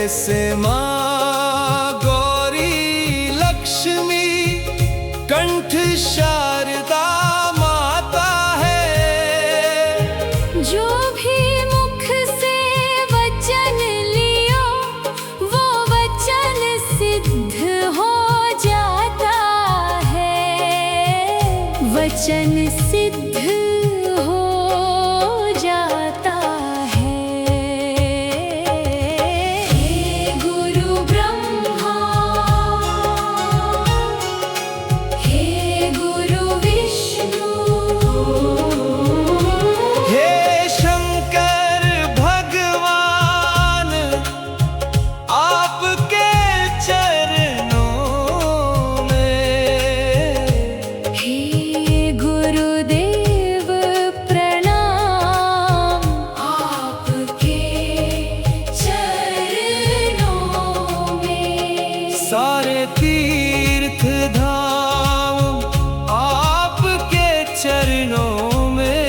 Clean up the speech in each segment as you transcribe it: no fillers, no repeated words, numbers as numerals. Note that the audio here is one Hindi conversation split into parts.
जैसे माँ गौरी लक्ष्मी कंठ शारदा माता है। जो भी मुख से वचन लियो वो वचन सिद्ध हो जाता है, वचन सिद्ध हो जाता है। हे गुरु ब्रह्मा, हे गुरु विष्णु, हे शंकर भगवान आपके चरणों में। हे गुरुदेव प्रणाम आपके चरणों में। सारे तीर्थ धाम आपके चरणों में।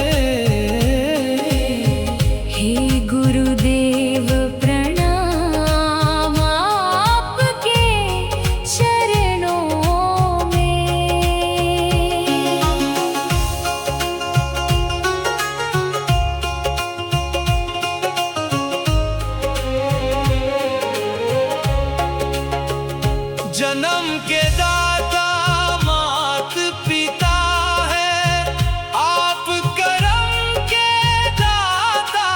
हे गुरुदेव प्रणाम आपके चरणों में। जन्म के दाता मात पिता है, आप करम के दाता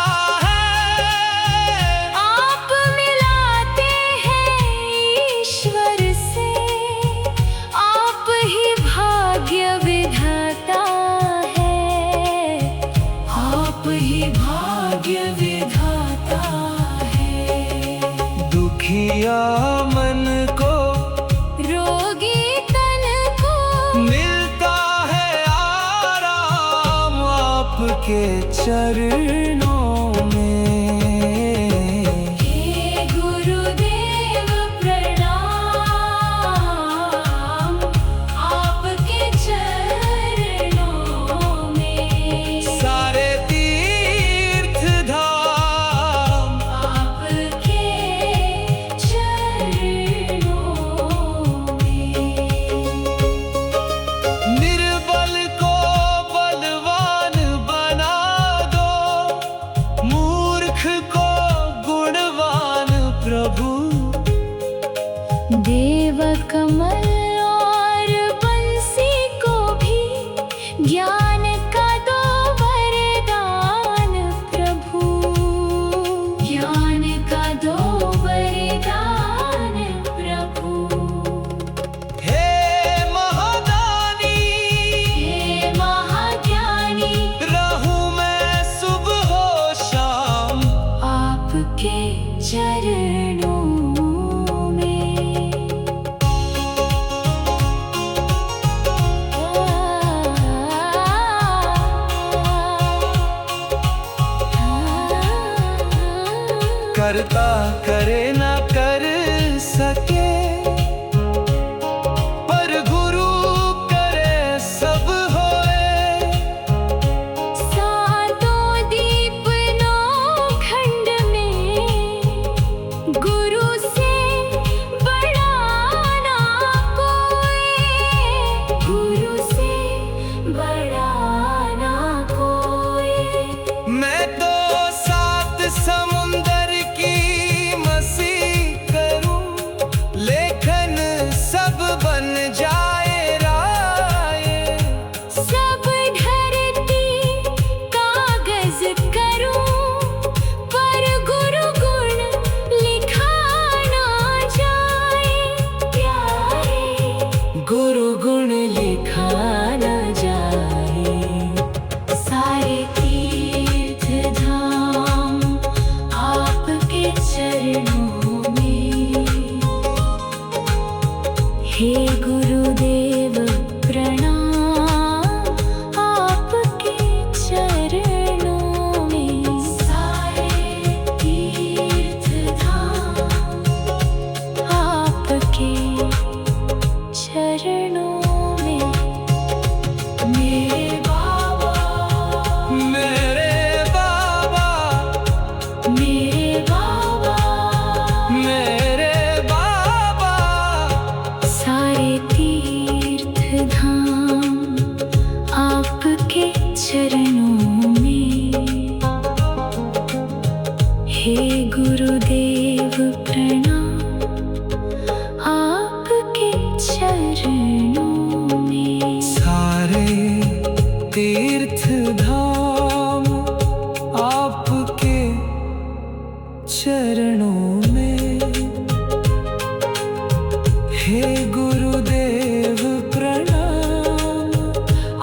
है। आप मिलाते हैं ईश्वर से, आप ही भाग्य विधाता है, आप ही भाग्य विधाता है। दुखिया मन को रोगी तन को मिलता है आराम आपके चरणों में। हे गुरुदेव प्रणाम आपके चरणों में। सारे तीर्थ धाम आपके चरणों में। निर्बल को बलवान बना दो, मूर्ख को गुणवान प्रभु। देव कमल और बंसी को भी ज्ञान का दो वरदान प्रभु, ज्ञान का दो वरदान प्रभु। हे महादानी हे महाज्ञानी रहूं मैं सुबह हो शाम आपके चरणों में। करता करे ना कर सके, पर गुरु करे सब होए। सातों दीप नौ खंड में गुरु से बड़ा ना कोई, गुरु से बड़ा ना कोई। मैं तो सात समुंदर की मसीह चरणों में। हे गुरुदेव प्रणाम आपके चरणों में। सारे तीर्थ धाम आपके चरणों में। हे गुरुदेव प्रणाम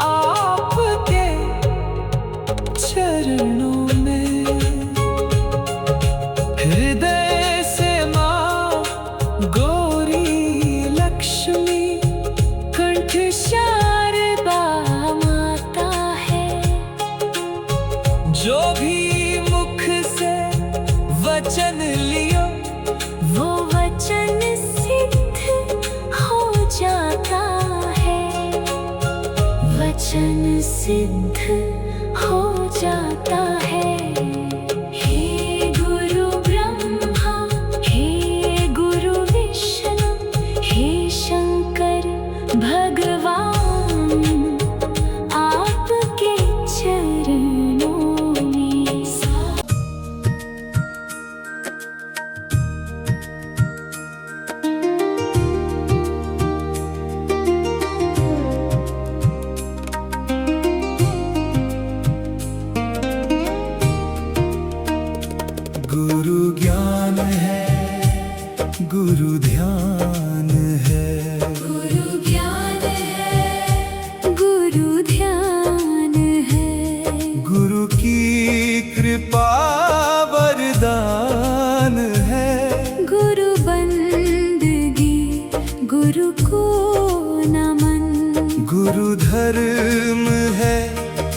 आपके चरणों में। हृदय से माँ गौरी लक्ष्मी कंठ शारदा माता है। जो भी मुख से वचन लियो वो वचन सिद्ध हो जाता है। वचन सिद्ध हो जाता है। हे गुरु ब्रह्मा हे गुरु विष्णु हे शंकर भगवान आपके चरणों में। गुरु ज्ञान है, गुरु ध्यान है। गुरु ज्ञान है, गुरु ध्यान है। गुरु की कृपा वरदान है। गुरु बंदगी गुरु को नमन। गुरु धर्म है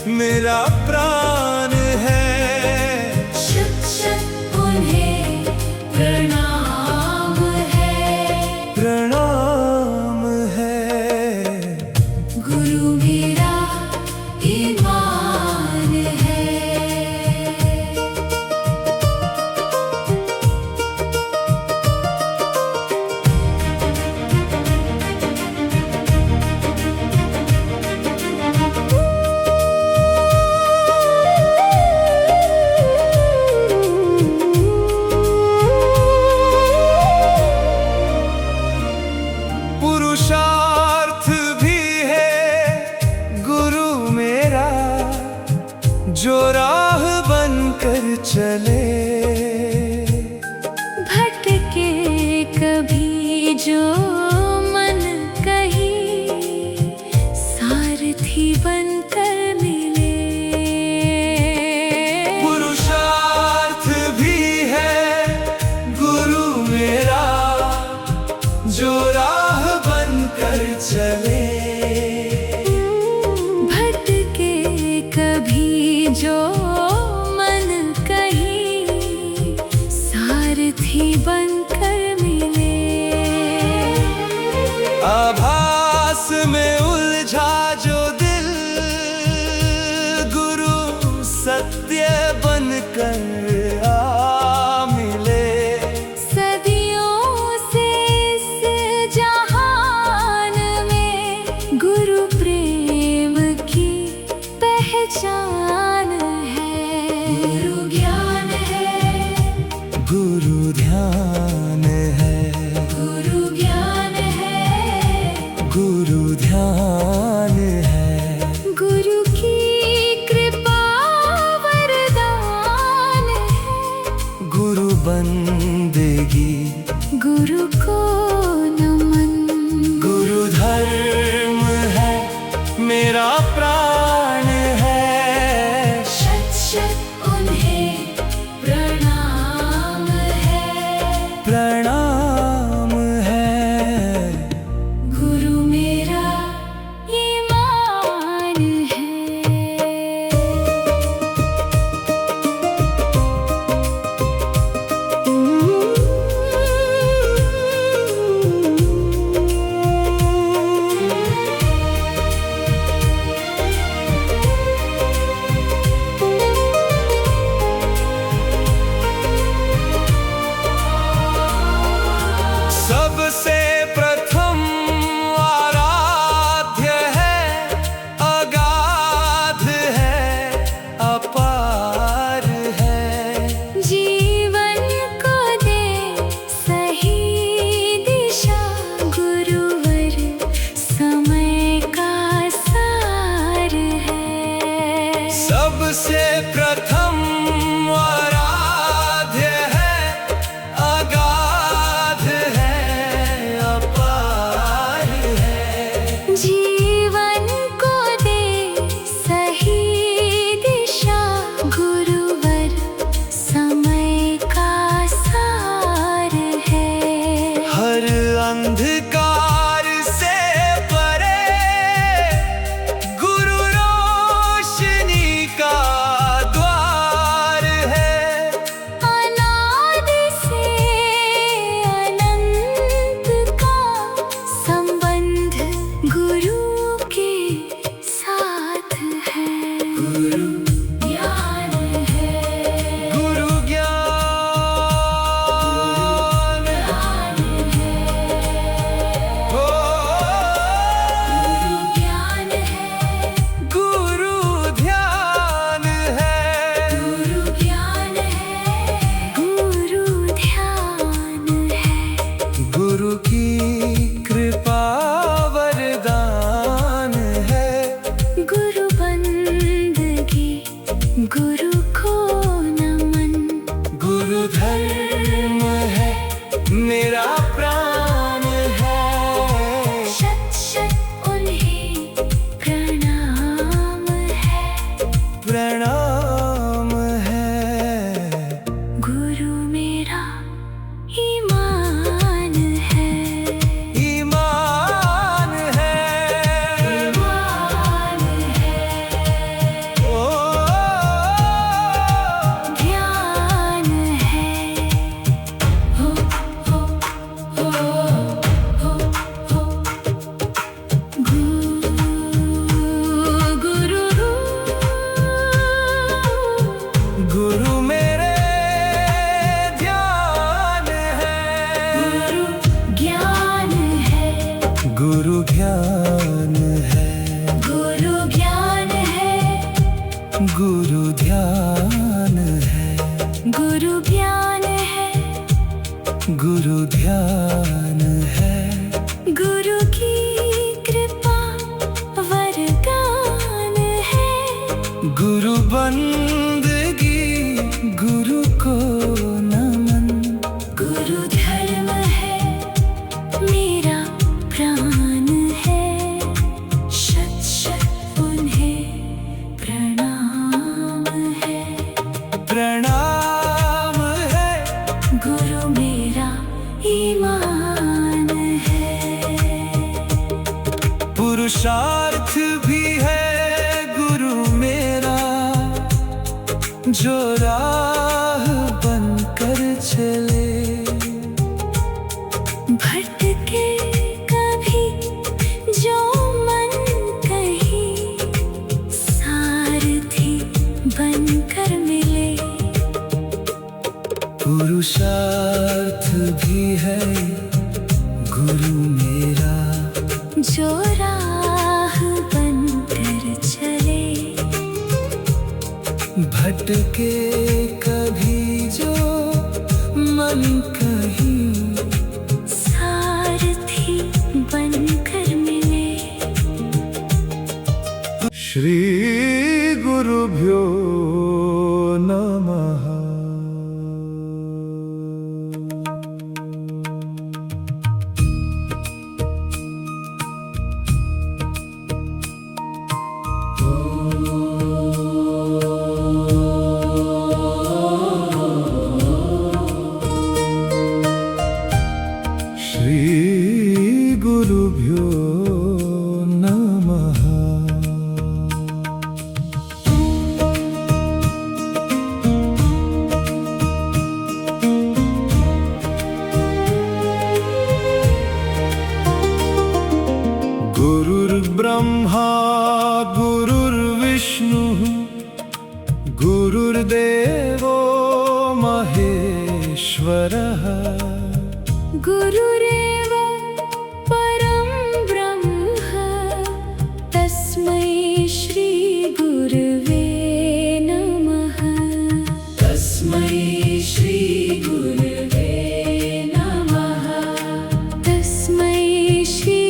मेरा प्राण है। शत शत उन्हें प्रणाम है। प्रणाम है। गुरु मेरा ईमान है। पुरुषार्थ भी है गुरु मेरा, जो राह बनकर चले। भटके कभी जो मन कहीं सारथी बनकर मिले। पुरुषार्थ भी है गुरु मेरा, जो राह बनकर चले। भटके कभी जो मन कहीं सारथी बनकर मिले। आभास में उलझा जो दिल, गुरु सत्य बनकर आ मिले। सदियों से इस जहान में गुरु प्रेम की पहचान है। गुरु ज्ञान है, गुरु ध्यान है। गुरु ज्ञान है। गुरु ध्यान है। गुरु की कृपा वरदान है। गुरु बंदगी गुरु को नमन। गुरु धर्म है मेरा प्राण है। गुरु ज्ञान है, गुरु ज्ञान है, हो, गुरु ज्ञान है, गुरु ध्यान है, गुरु ध्यान है, गुरु की कृपा वरदान है। गुरु बंदगी, गुरु को नमन, गुरु धर्म है, मेरा प्राण है। शत शत उन्हें प्रणाम है, प्रणाम है। गुरु मेरा ईमान है, ईमान है, ईमान है, ओ, ध्यान है, हो हो हो हो हो, गुरु गुरु मेरे ध्यान है। गुरु ज्ञान है, गुरु ज्ञान है, गुरु ज्ञान है, गुरु ध्यान है, गुरु ज्ञान है, गुरु ध्यान है। गुरु की कृपा वरदान है, गुरु बंदगी, गुरु को नमन। गुरु धर्म है, मेरा प्राण है। शत शत उन्हें प्रणाम है, प्रणाम है, गुरु मेरा ईमान है। पुरुषार्थ भी है गुरु मेरा, जो राह बनकर चले। भटके कभी जो मन कहीं, सारथी बनकर मिले। पुरुषार्थ भी है गुरु मेरा, जो राह बनकर चले। भटके कभी जो मन कहीं, सारथी बनकर मिले। श्री गुरुभ्यो नमः। श्री गुरुभ्यो नमः। गुरुर्ब्रह्मा गुरुर्विष्णुः गुरुर्देवो महेश्वरः। गुरुरेव परं ब्रह्म, तस्मै श्री गुरवे नमः। तस्मै श्री गुरवे नमः। तस्मै श्री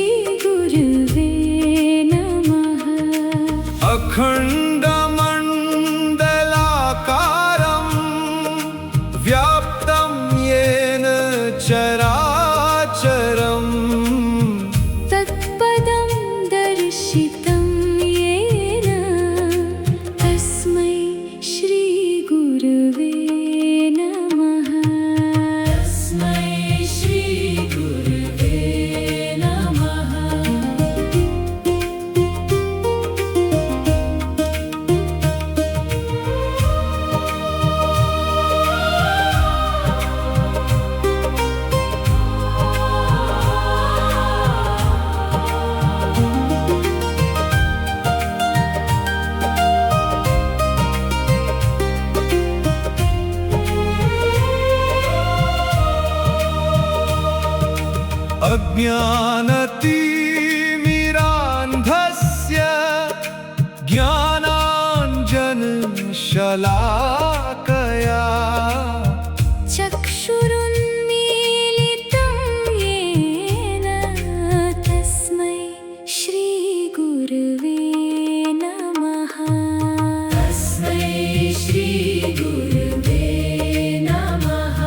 गुरवे नमः। अखण्डमण्डलाकारं व्याप्तं येन चराचरम्। तत्पदं दर्शितं येन, तस्मै श्री गुरवे नमः। तस्मै श्री गुरवे नमः। ज्ञानतिमिरान्धस्य ज्ञानाञ्जनशलाकया चक्षुरुन्मीलितं येन तस्मै श्रीगुरवे नमः। तस्मै श्रीगुरवे नमः।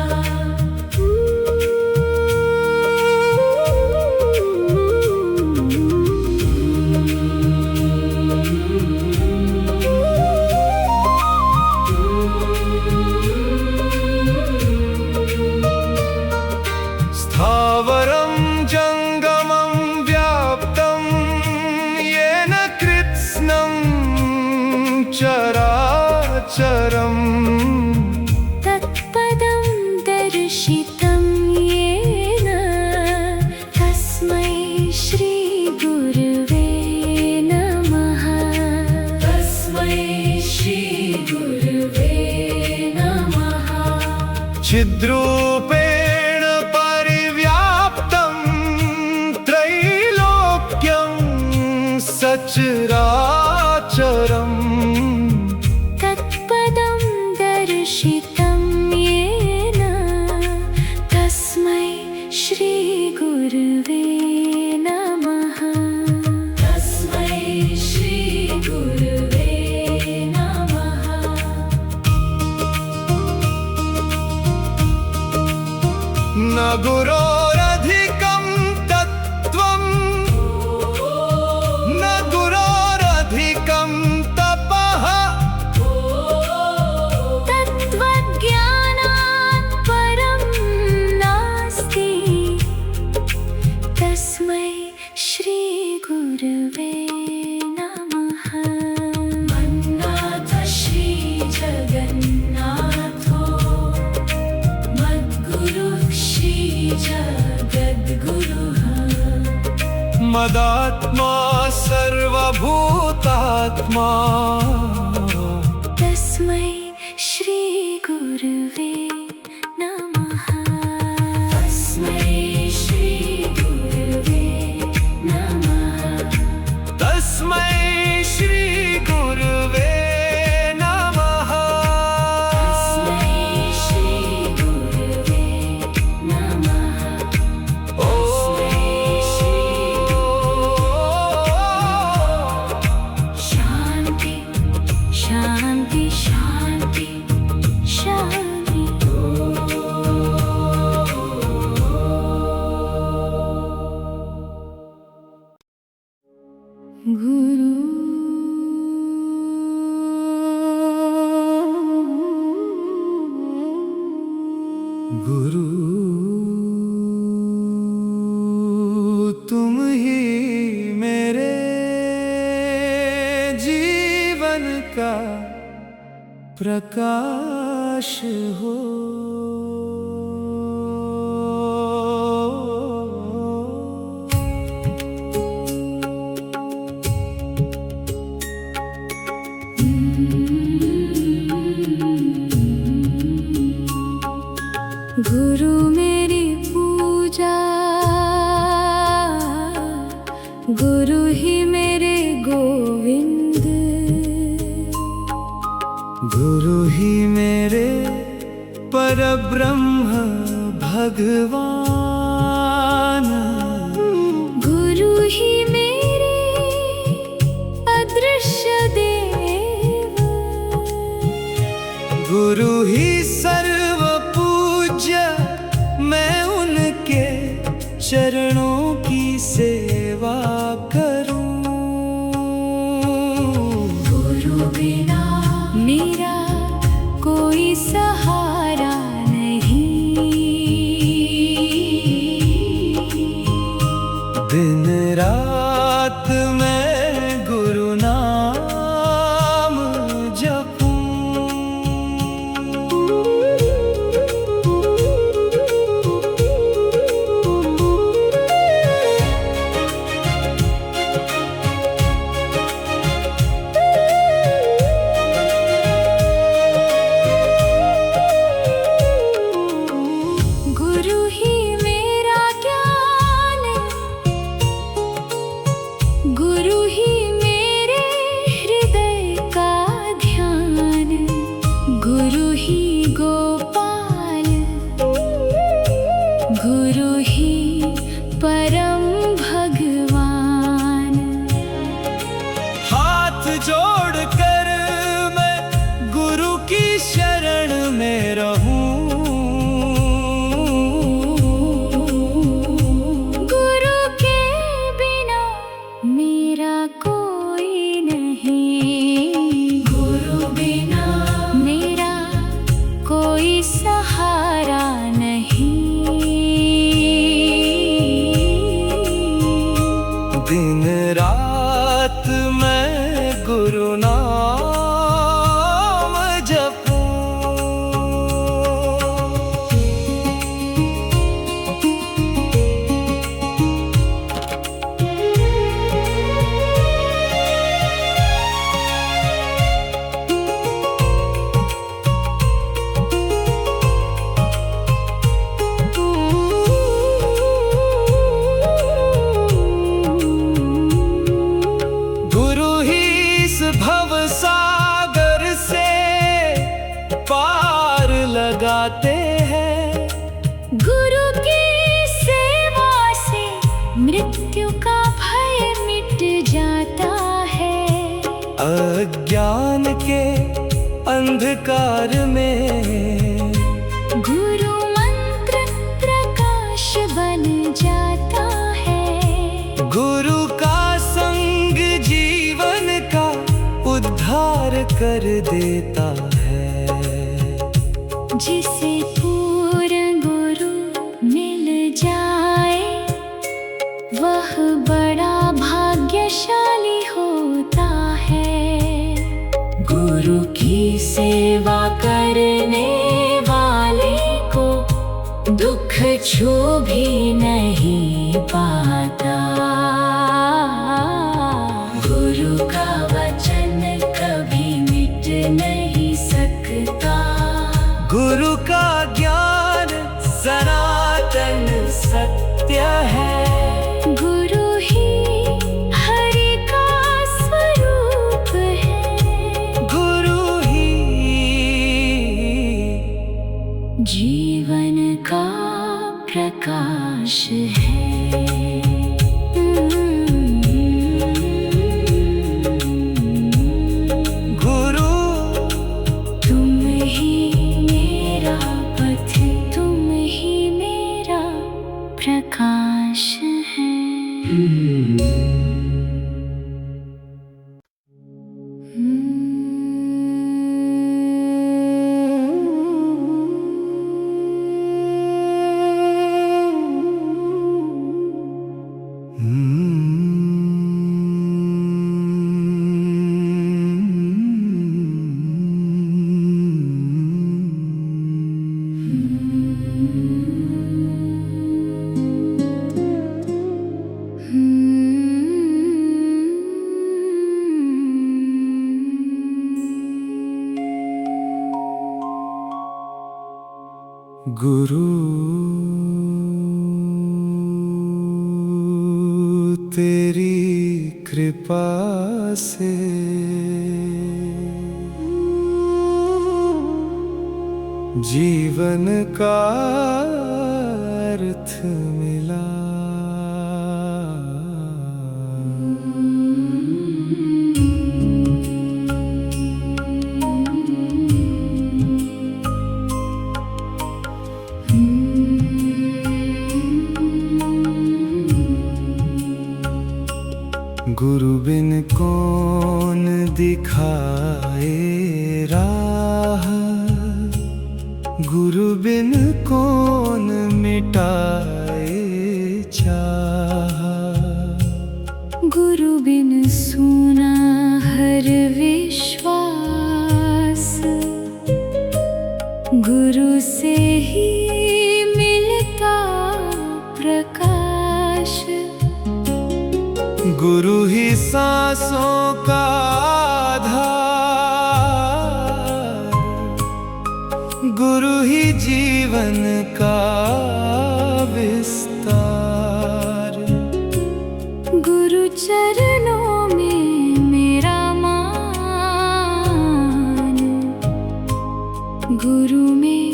स्थावरं जङ्गमं व्याप्तं येन कृत्स्नं चराचरम् तत्पदं दर्शितं येन तस्मै श्रीगुरवे नमः। तस्मै श्रीगुरवे नमः। चिद्रूपेण परिव्याप्तं त्रैलोक्यं सचराचरम् तत्पदं दर्शितं येन तस्मै श्रीगुरवे नमः। तस्मै श्रीगुरवे नमः। न गुरोरधिकं तत्त्वं न गुरोरधिकं तपः तत्त्वज्ञानात् परं नास्ति तस्मै श्रीगुरवे नमः। मन्नाथ श्रीजगन्नाथो मद्गुरुः श्रीजगद्गुरुः। मदात्मा सर्वभूतात्मा तस्मै श्रीगुरवे नमः। तस्मै श्रीगुरवे नमः। तस्मै श्रीगुरवे नमः। तस्मै श्रीगुरवे नमः। शान्ति शान्ति शान्ति शान्ति। गुरु गुरु तुम ही मेरे जीवन का प्रकाश हो। गुरु मेरी पूजा गुरु ही मेरे गोविंद। गुरु ही मेरे परब्रह्म भगवान। गुरु ही मेरे अदृश्य देव। गुरु ही सर्व पूज्य मैं उनके चरणों की सेवा करूं। गुरु बिना मेरा कोई सहारा नहीं। दिन रात मैं गुरु नाम जपूं। अज्ञान के अंधकार में। गुरु मंत्र प्रकाश बन जाता है। गुरु का संग जीवन का उद्धार कर देता है। जिसे पूर्ण गुरु मिल जाए वह बड़ा भाग्यशाली होता है। गुरु की सेवा करने वाले को दुख छू भी नहीं पाता। गुरु का वचन कभी मिट नहीं सकता। गुरु का ज्ञान सनातन सत्य है। गुरु ही हरि का स्वरूप है। गुरु ही जीवन का प्रकाश है। गुरु तुम ही मेरा पथ, तुम ही मेरा प्रकाश है। गुरु तेरी कृपा से जीवन का अर्थ मिला। गुरु बिन कौन दिखाए राह। गुरु बिन कौन मिटाए चाह। गुरु बिन सूना हर विश्वास। गुरु से ही मिलता प्रकाश। गुरु ही सांसों का आधार। गुरु ही जीवन का विस्तार। गुरु चरणों में मेरा मान। गुरु में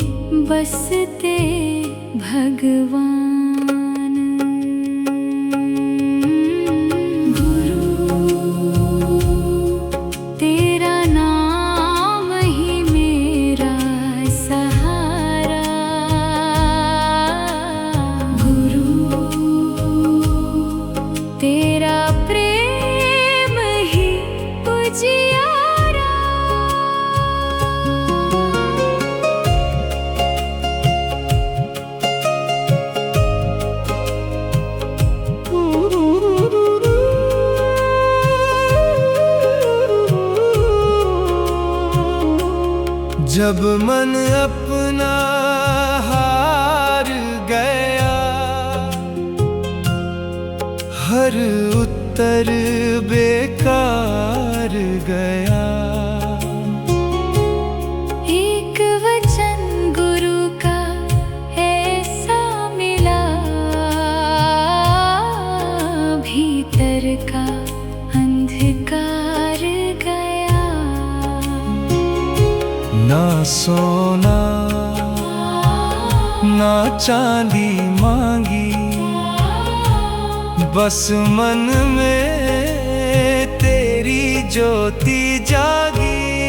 बसते भगवान। जब मन अपना हार गया, हर उत्तर बेकार गया। एक वचन गुरु का ऐसा मिला, भीतर का अंधकार गया। ना सोना ना चांदी मांगी, बस मन में तेरी ज्योति जागी।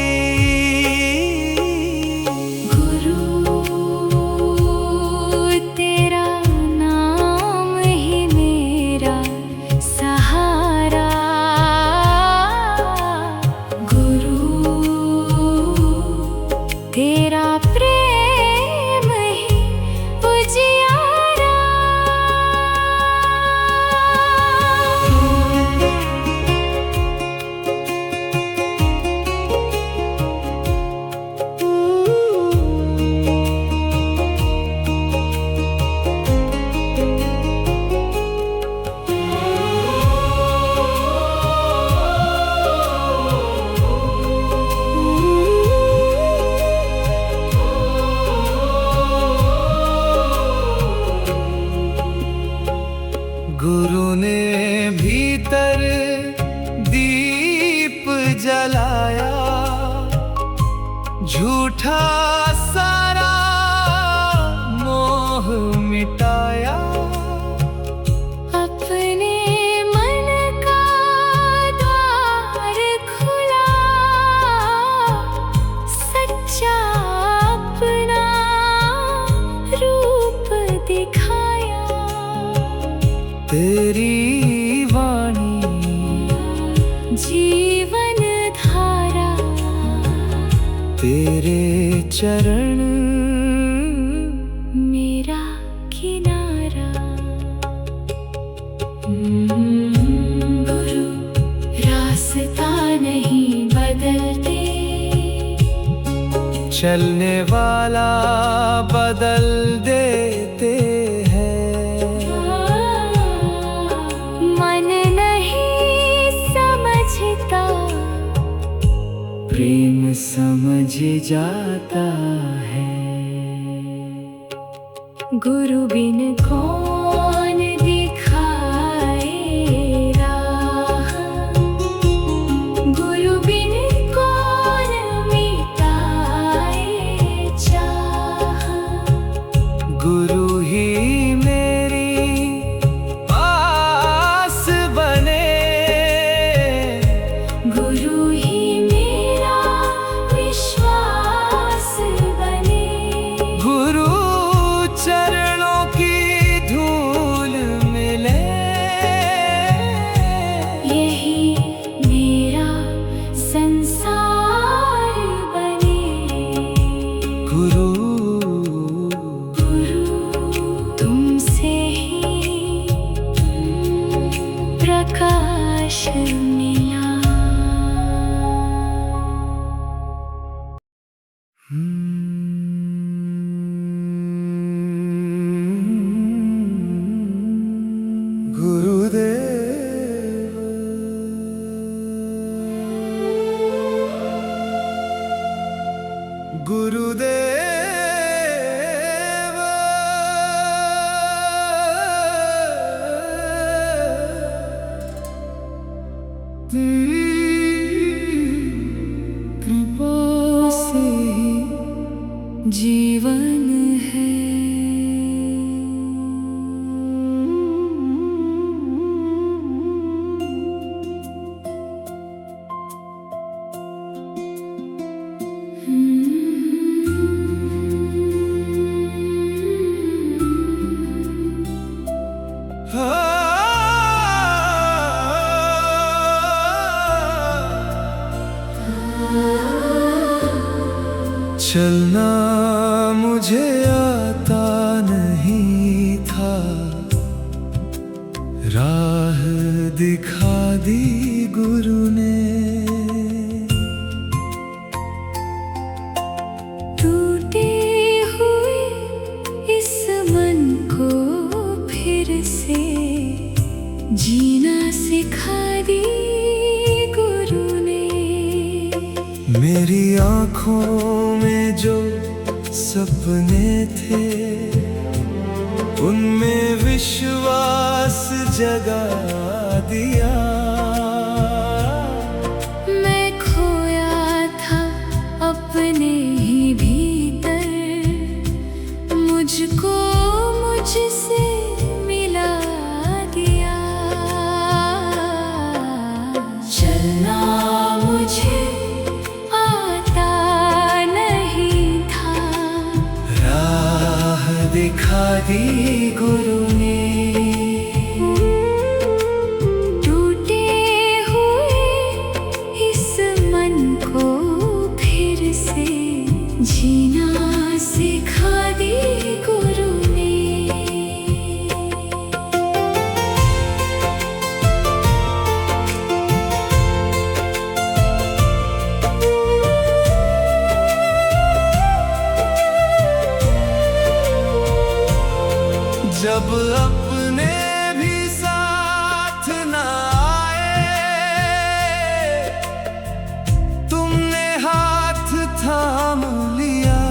झूठा सारा मोह मिटाया, अपने मन का द्वार खुला, सच्चा अपना रूप दिखाया। तेरी वाणी जीवन धारा, तेरे चरण मेरा किनारा। गुरु रास्ता नहीं बदलते, चलने वाला बदल देते हैं। मन नहीं समझता, प्रेम समझ जाता है। गुरु बिन कौन दिखाए राह, गुरु बिन कौन मिटाए चाह। गुरु ही मेरी आस बने, गुरु ही मेरा विश्वास बने। गुरु चरणों की धूल मिले, यही मेरा संसार बने। गुरु तुमसे ही प्रकाश मिला। गुरुदेव, गुरुदेव, कृपा से ही जीवन है। चलना मुझे आता नहीं था, राह दिखा दी गुरु ने। टूटे हुए इस मन को फिर से जीना सिखा दी गुरु ने। मेरी आँखों में जो सपने थे, उनमें विश्वास जगा दिया। मैं खोया था अपने ही भीतर, मुझको मुझसे मिला दिया। चलना मुझे आता नहीं था, राह दिखा दी गुरु ने। टूटे हुए इस मन को फिर से जीना सिखा दी गुरु ने। जब अपने भी साथ न आए, तुमने हाथ थाम लिया।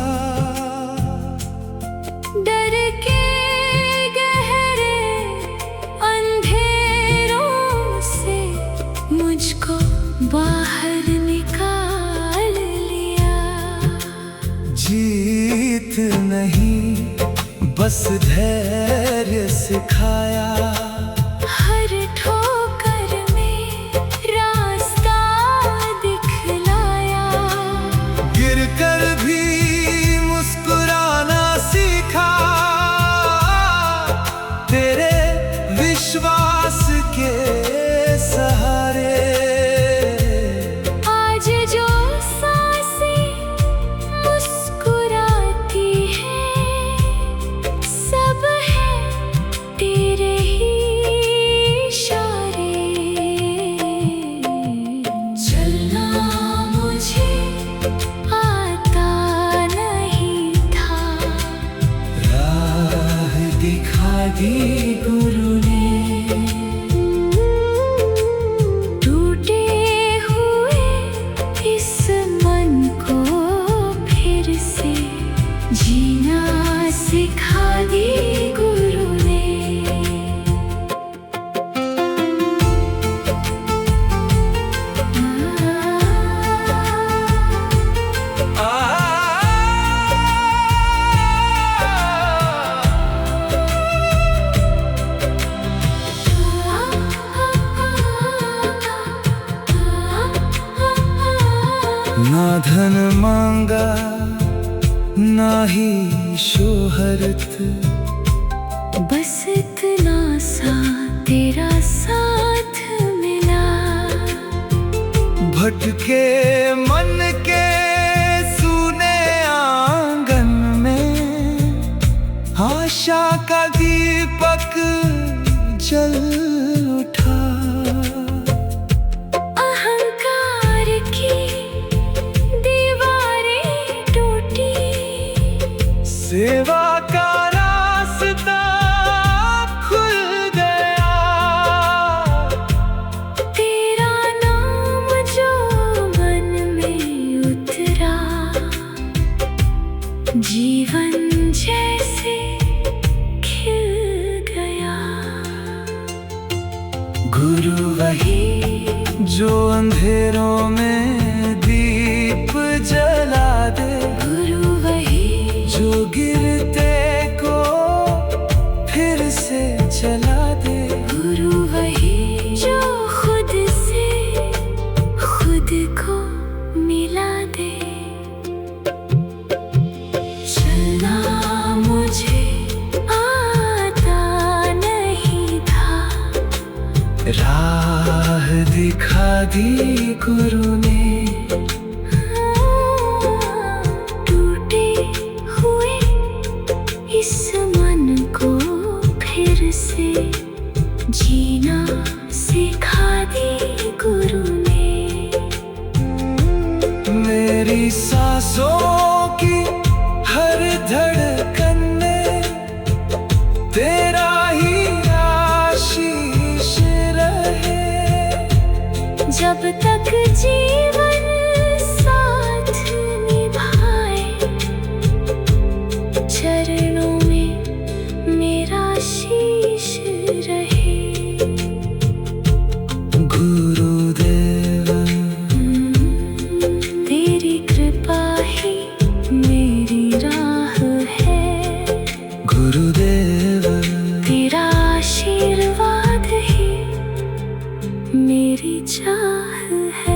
गीत नहीं, बस धैर्य सिखाया। हर ठोकर में रास्ता दिखलाया। गिरकर भी मुस्कुराना सीखा, तेरे विश्वास के सहारे। आज जो सांसें मुस्कुराती हैं, सब है तेरे ही इशारे। चलना मुझे आता नहीं था, राह दिखा दी गुरु ने। टूटे हुए इस मन को फिर से जीना सिखा दी गुरु ने। ना धन मांगा, ना ही शोहरत, बस इतना सा तेरा साथ मिला। भटके मन के सूने आंगन में आशा का दीपक जल उठा। अहंकार की दीवारें टूटी, सेवा का रास्ता खुल गया। तेरा नाम जो मन में उतरा, जीवन जैसे खिल गया। गुरु वही जो अंधेरों में दीप जला दे। गुरु वही जो गिरते को फिर से चला दे। गुरु वही जो खुद से खुद को मिला दे। चलना मुझे आता नहीं था, राह दिखा दी गुरु ने। टूटे हुए इस मन को फिर से जीना सिखा दी गुरु ने। मेरी सांसों की हर धड़कन में तेरा ही आशीष रहे। जब तक जीवन साथ निभाए, चरणों में मेरा शीश रहे। गुरुदेव तेरी कृपा ही मेरी राह है। गुरुदेव तेरा आशीर्वाद ही मेरी चाह है।